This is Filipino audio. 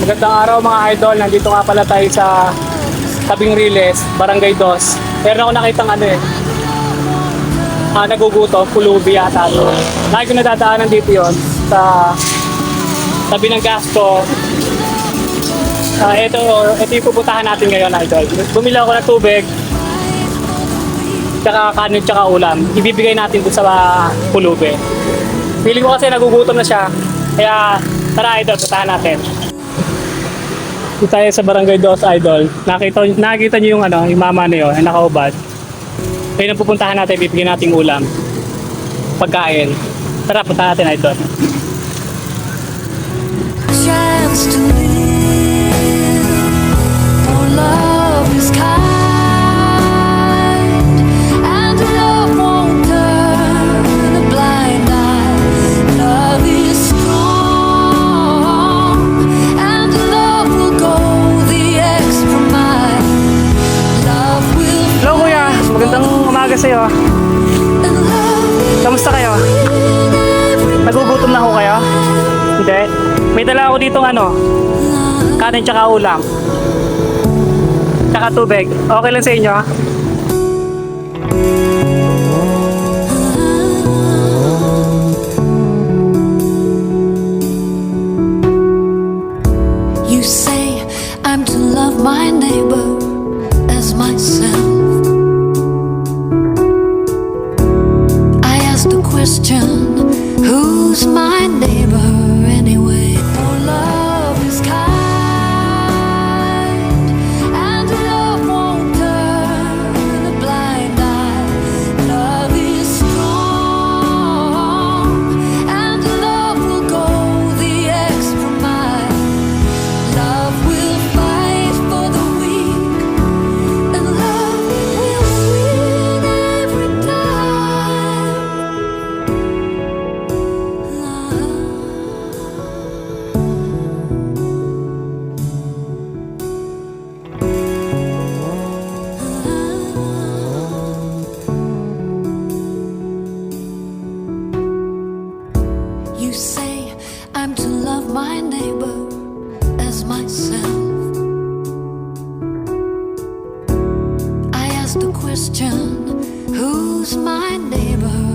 Magandang araw mga idol, nandito nga pala tayo sa Tabing Riles, Barangay Dos. Meron ako nakitang nagugutom, pulubi yata. Lagi ko nadadaanan dito yon sa tabi ng gasto. Ito yung pupuntahan natin ngayon idol. Bumili ako ng tubig, tsaka kanin, tsaka ulam. Ibibigay natin dun sa pulubi. Feeling ko kasi nagugutom na siya, kaya tara idol, puntahan natin. Dito tayo sa Barangay Dos idol. Nakita niyo yung yung mama na yun, ay nakaubad. Kaya nang pupuntahan natin, bibigyan natin ulam, pagkain. Tara, puntahan natin idol. Chance to live, for love is kind, and love won't turn a blind eye. Love is strong, and love will go the extra mile. Love will Hello kuya, magandang umaga sa'yo. and love Kamusta kayo? in every Nagugutom na ho kayo? Hindi. May dala ako dito kanin tsaka ulam. Tsaka tubig. Okay lang sa inyo? You say I'm to love my neighbor as myself. I ask the question, who's my neighbor anyway? For love is kind, and love won't turn a blind eye. Love is strong, and love will go the extra mile. Love will fight for the weak, and love will win every time. You say I'm to love my neighbor as myself. I ask the question, who's my neighbor